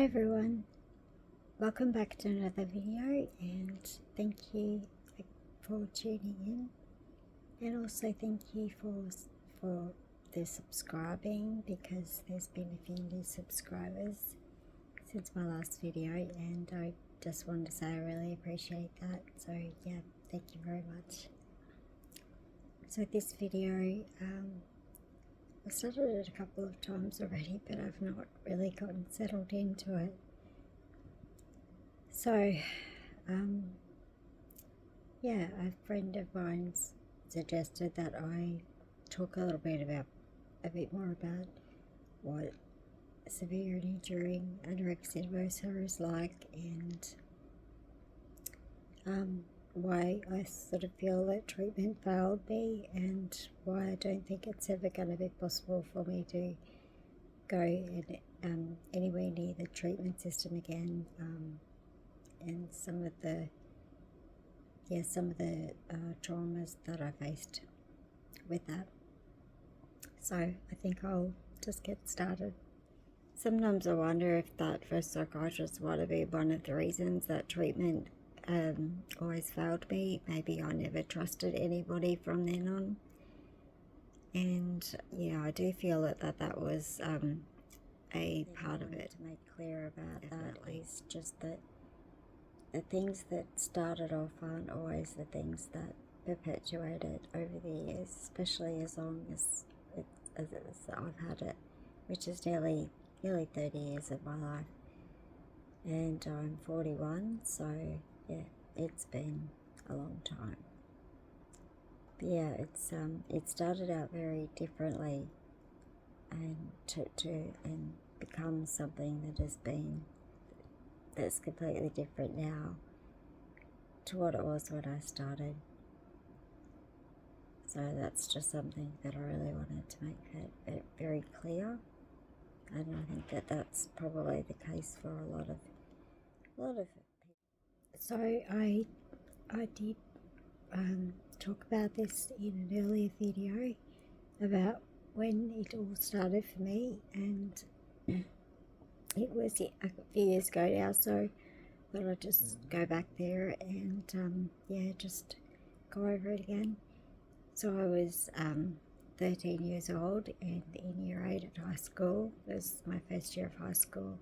everyone, welcome back to another video, and thank you for tuning in, and also thank you for the subscribing, because there's been a few new subscribers since my last video, and I just wanted to say I really appreciate that. So yeah, thank you very much. So this video, I started it a couple of times already, but I've not really gotten settled into it. So, yeah, a friend of mine suggested that I talk a bit more about what severity during anorexia nervosa is like, and why I sort of feel that treatment failed me, and why I don't think it's ever going to be possible for me to go anywhere near the treatment system again, and some of the traumas that I faced with that. So I think I'll just get started. Sometimes I wonder if that for psychiatrists might have been one of the reasons that treatment always failed me. Maybe I never trusted anybody from then on, and yeah, I do feel that was a part of it. To make clear about that is just that the things that started off aren't always the things that perpetuated over the years, especially as long as I've had it, which is nearly 30 years of my life, and I'm 41, so yeah, it's been a long time. But yeah, it started out very differently, and and become something that's completely different now to what it was when I started. So that's just something that I really wanted to make that very clear, and I think that that's probably the case for a lot of people. So I did talk about this in an earlier video about when it all started for me, and it was a few years ago now, so I thought I'd just go back there and just go over it again. So I was 13 years old, and in year 8 at high school. It was my first year of high school,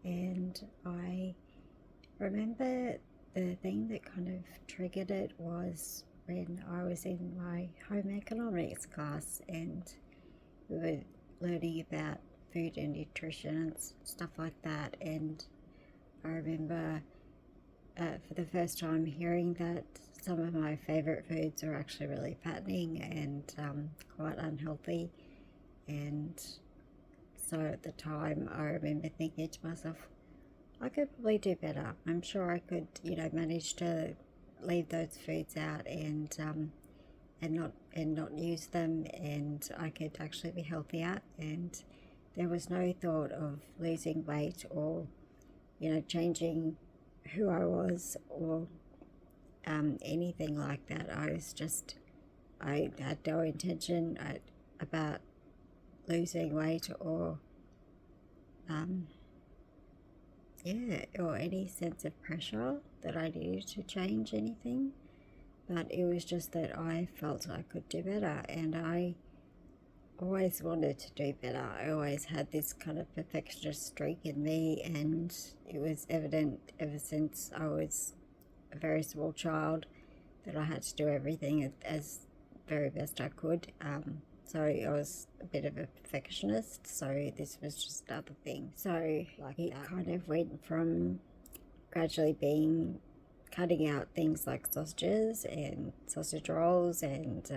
and I remember the thing that kind of triggered it was when I was in my home economics class, and we were learning about food and nutrition and stuff like that, and I remember for the first time hearing that some of my favourite foods are actually really fattening and quite unhealthy. And so at the time I remember thinking to myself, I could probably do better. I'm sure I could, manage to leave those foods out and not use them, and I could actually be healthier. And there was no thought of losing weight or, changing who I was or anything like that. I had no intention about losing weight or or any sense of pressure that I needed to change anything. But it was just that I felt I could do better, and I always wanted to do better. I always had this kind of perfectionist streak in me, and it was evident ever since I was a very small child that I had to do everything as very best I could. So I was a bit of a perfectionist, so this was just another thing. So it kind of went from gradually cutting out things like sausages and sausage rolls and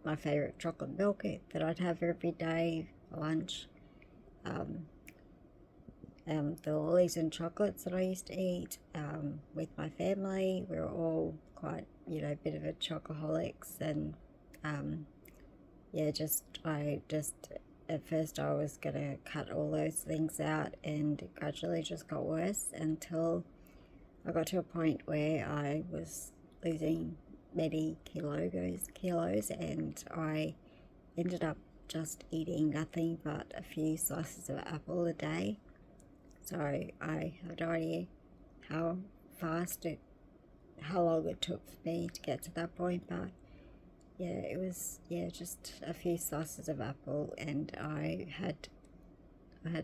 my favourite chocolate milk that I'd have every day for lunch, the lollies and chocolates that I used to eat with my family. We were all quite, a bit of a chocoholics, and at first I was going to cut all those things out, and it gradually just got worse until I got to a point where I was losing many kilos, and I ended up just eating nothing but a few slices of apple a day. So I had no idea how how long it took for me to get to that point, but yeah, it was, yeah, just a few slices of apple, and I had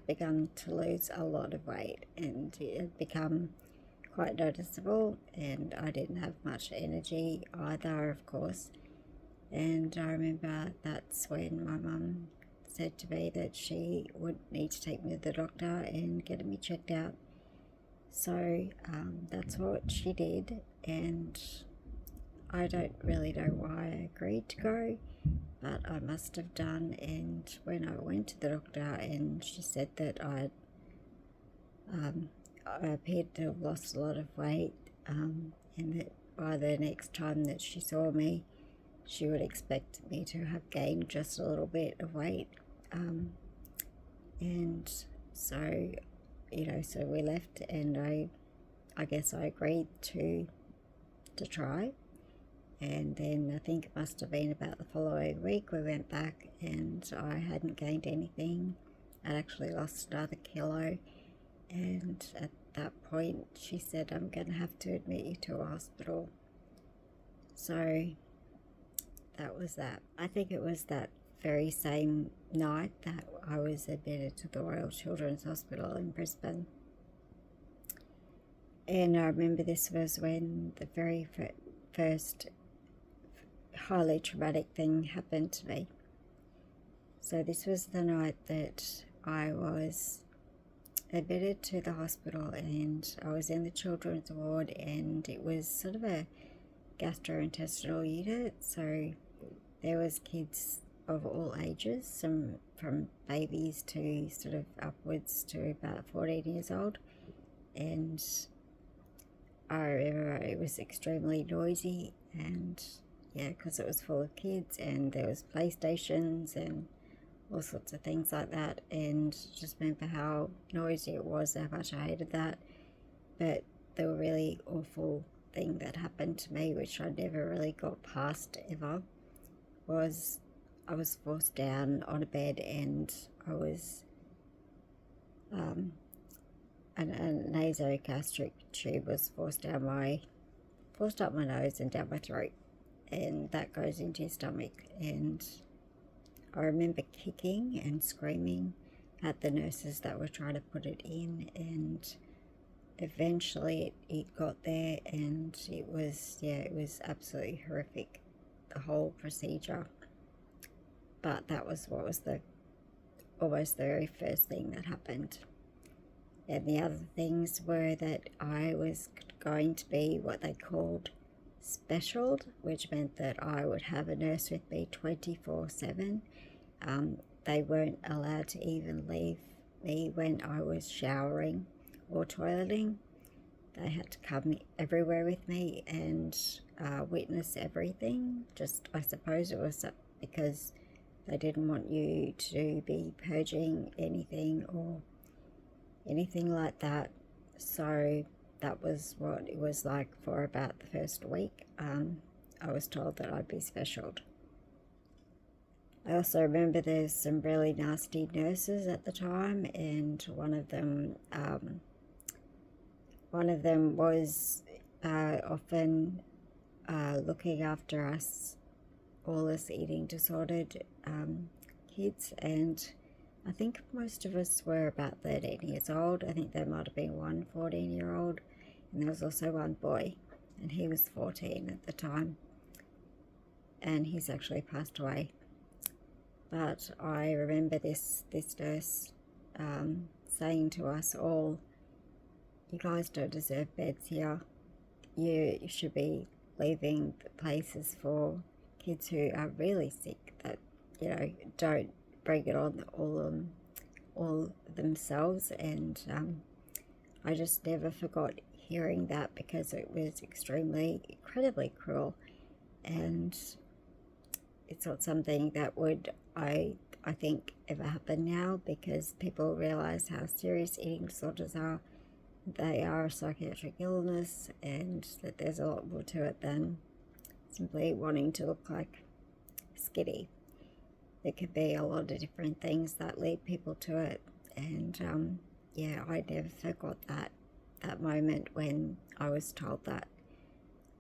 begun to lose a lot of weight, and it had become quite noticeable, and I didn't have much energy either, of course. And I remember that's when my mum said to me that she would need to take me to the doctor and get me checked out. So that's what she did, and I don't really know why I agreed to go, but I must have done. And when I went to the doctor, and she said that I appeared to have lost a lot of weight, and that by the next time that she saw me, she would expect me to have gained just a little bit of weight. And so, so we left, and I guess I agreed to try. And then I think it must have been about the following week we went back, and I hadn't gained anything. I'd actually lost another kilo, and at that point she said, I'm going to have to admit you to a hospital. So that was that. I think it was that very same night that I was admitted to the Royal Children's Hospital in Brisbane. And I remember this was when the very first highly traumatic thing happened to me. So this was the night that I was admitted to the hospital, and I was in the children's ward, and it was sort of a gastrointestinal unit, so there was kids of all ages, from babies to sort of upwards to about 14 years old. And I remember it was extremely noisy, and yeah, because it was full of kids, and there was PlayStations and all sorts of things like that, and just remember how noisy it was, how much I hated that. But the really awful thing that happened to me, which I never really got past ever, was I was forced down on a bed, and I was a nasogastric tube was forced up my nose and down my throat, and that goes into your stomach. And I remember kicking and screaming at the nurses that were trying to put it in, and eventually it got there, and it was absolutely horrific, the whole procedure. But that was what was almost the very first thing that happened. And the other things were that I was going to be what they called specialed, which meant that I would have a nurse with me 24/7. They weren't allowed to even leave me when I was showering or toileting. They had to come everywhere with me and witness everything. Just, I suppose it was because they didn't want you to be purging anything or anything like that. So that was what it was like for about the first week. I was told that I'd be specialed. I also remember there's some really nasty nurses at the time, and one of them was often looking after all us eating disordered kids, and I think most of us were about 13 years old. I think there might have been one 14-year-old, and there was also one boy, and he was 14 at the time, and he's actually passed away. But I remember this nurse saying to us all, you guys don't deserve beds here. You should be leaving places for kids who are really sick, that, don't bring it on all themselves. And I just never forgot hearing that, because it was incredibly cruel, and it's not something that would, I think, ever happen now, because people realize how serious eating disorders are. They are a psychiatric illness, and that there's a lot more to it than simply wanting to look like skinny. There could be a lot of different things that lead people to it, and yeah, I never forgot that moment when I was told that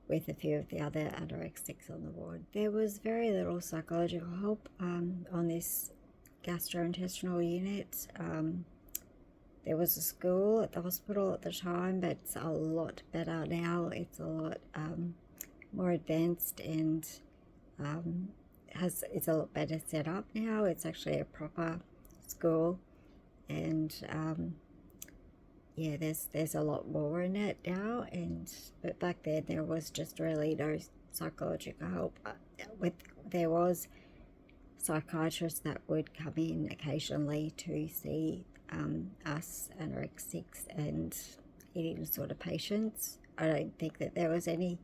with a few of the other anorexics on the ward. There was very little psychological help on this gastrointestinal unit. There was a school at the hospital at the time, but it's a lot better now. It's a lot more advanced and it's a lot better set up now. It's actually a proper school, and yeah, there's a lot more in it now. But back then there was just really no psychological help. There was psychiatrists that would come in occasionally to see us anorexics and eating disorder patients. I don't think that there was any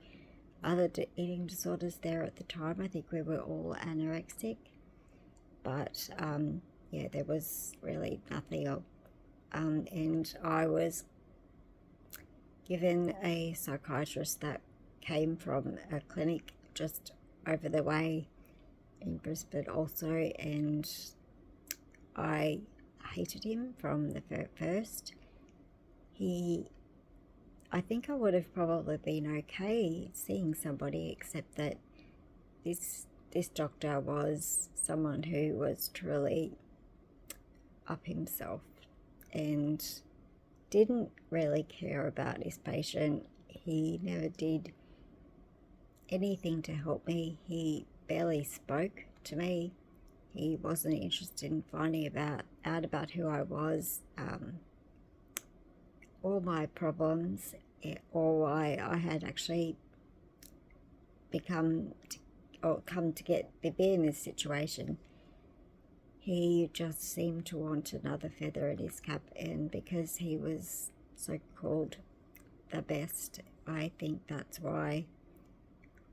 other eating disorders there at the time. I think we were all anorexic, but yeah, there was really nothing else. And I was given a psychiatrist that came from a clinic just over the way in Brisbane also, and I hated him from the first. I think I would have probably been okay seeing somebody, except that this doctor was someone who was truly up himself and didn't really care about his patient. He never did anything to help me. He barely spoke to me. He wasn't interested in finding out about who I was, all my problems, or why I had actually come to be in this situation. He just seemed to want another feather in his cap, and because he was so-called the best, I think that's why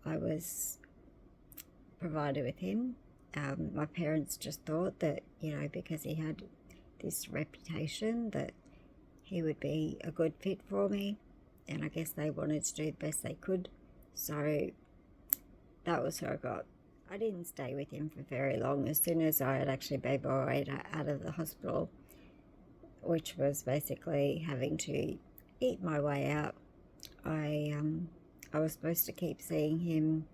I was provided with him. My parents just thought that, because he had this reputation, that he would be a good fit for me, and I guess they wanted to do the best they could. So that was who I got. I didn't stay with him for very long. As soon as I had actually made my way out of the hospital, which was basically having to eat my way out, I was supposed to keep seeing him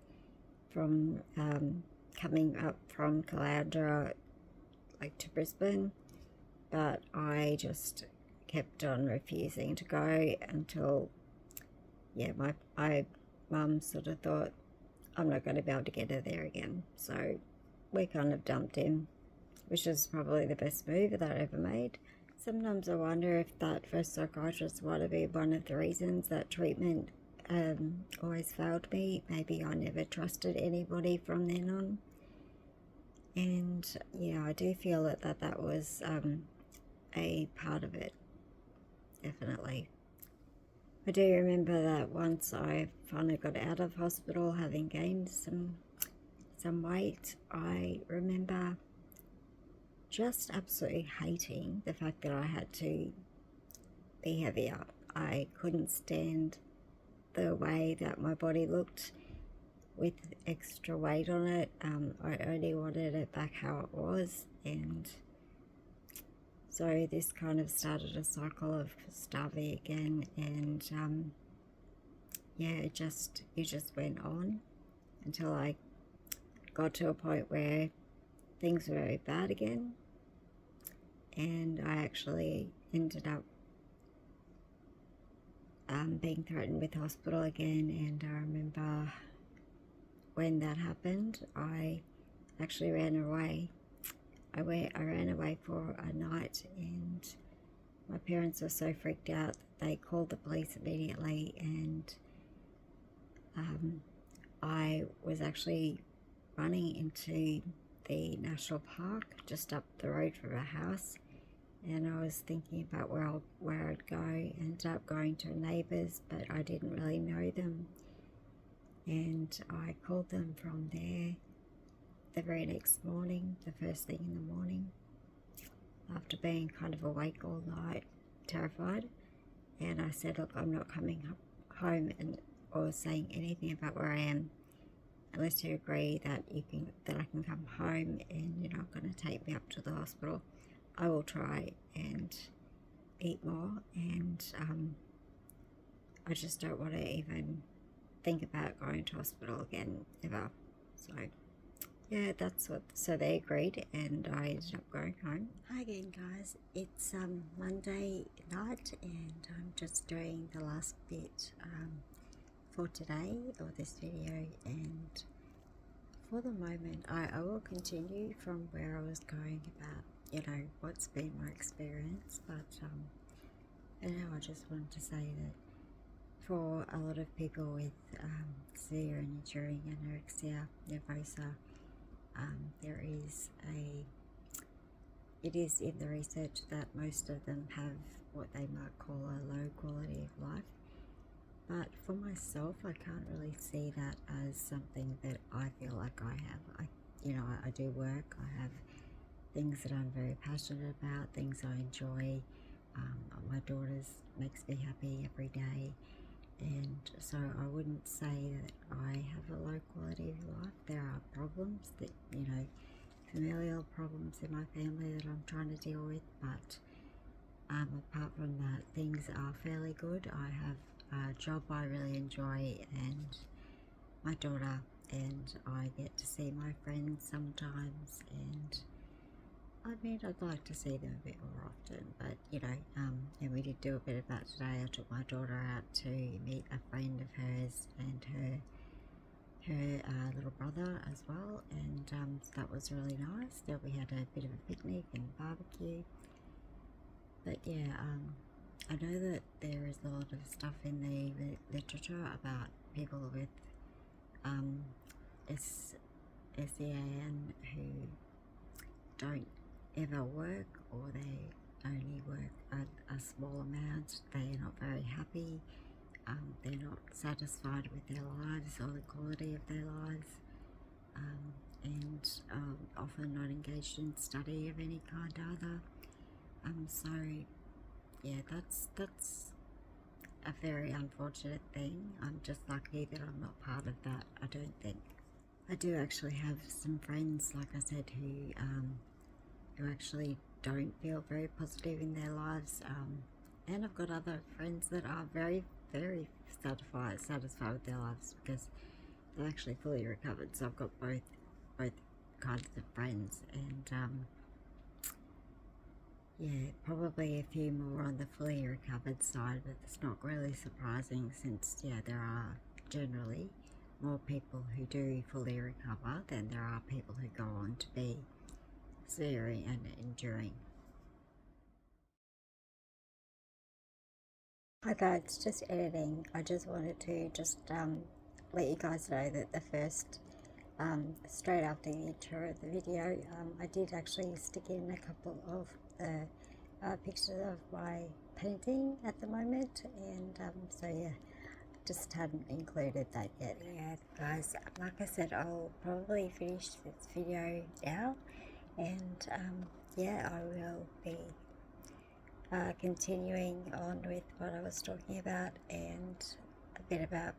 from coming up from Caloundra to Brisbane, but I just kept on refusing to go until my mum sort of thought, I'm not going to be able to get her there again. So we kind of dumped him, which is probably the best move that I ever made. Sometimes I wonder if that first psychiatrist might have been one of the reasons that treatment always failed me. Maybe I never trusted anybody from then on. And yeah, I do feel that was a part of it, definitely. I do remember that once I finally got out of hospital, having gained some weight, I remember just absolutely hating the fact that I had to be heavier. I couldn't stand the way that my body looked with extra weight on it. I only wanted it back how it was, and so this kind of started a cycle of starving again, and yeah, it just went on until I got to a point where things were very bad again, and I actually ended up being threatened with hospital again. And I remember when that happened, I actually ran away. I ran away for a night, and my parents were so freaked out that they called the police immediately, and I was actually running into the national park just up the road from our house, and I was thinking about where I'd go. I ended up going to neighbours, but I didn't really know them, and I called them from there the very next morning, the first thing in the morning, after being kind of awake all night, terrified. And I said, look, I'm not coming home or saying anything about where I am unless you agree that I can come home and you're not going to take me up to the hospital. I will try. And eat more, and I just don't want to even think about going to hospital again ever. So yeah, that's what, so they agreed and I ended up going home. Hi again guys, it's Monday night and I'm just doing the last bit for today of this video, and for the moment I will continue from where I was going about, you know, what's been my experience, but and now I just wanted to say that for a lot of people with severe and enduring anorexia nervosa, it is in the research that most of them have what they might call a low quality of life. But for myself, I can't really see that as something that I feel like I have. I do work, I have things that I'm very passionate about, things I enjoy. My daughter's makes me happy every day. And so I wouldn't say that I have a low quality of life. There are problems that, you know, familial problems in my family that I'm trying to deal with, but apart from that, things are fairly good. I have a job I really enjoy and my daughter, and I get to see my friends sometimes, and I mean, I'd like to see them a bit more often, but you know, and we did do a bit of that today. I took my daughter out to meet a friend of hers and her little brother as well, and so that was really nice. Then we had a bit of a picnic and barbecue. But yeah, I know that there is a lot of stuff in the literature about people with SEAN who don't ever work, or they only work a small amount. They're not very happy. They're not satisfied with their lives or the quality of their lives, and often not engaged in study of any kind either. So yeah, that's a very unfortunate thing. I'm just lucky that I'm not part of that, I don't think. I do actually have some friends, like I said, who actually don't feel very positive in their lives, and I've got other friends that are very, very satisfied with their lives because they're actually fully recovered. So I've got both kinds of friends, and yeah, probably a few more on the fully recovered side, but it's not really surprising since, yeah, there are generally more people who do fully recover than there are people who go on to be severe and enduring. Hi guys, just editing. I just wanted to let you guys know that the first, straight after the intro of the video, I did actually stick in a couple of the pictures of my painting at the moment, and so yeah, just hadn't included that yet. Yeah guys, like I said, I'll probably finish this video now, and yeah, I will be continuing on with what I was talking about, and a bit about,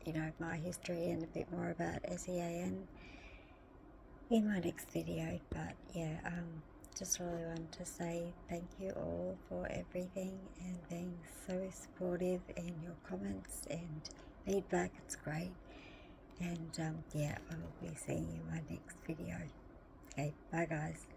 you know, my history and a bit more about SEAN in my next video. But yeah, just really wanted to say thank you all for everything and being so supportive in your comments and feedback. It's great. And yeah, I will be seeing you in my next video. Okay, bye guys.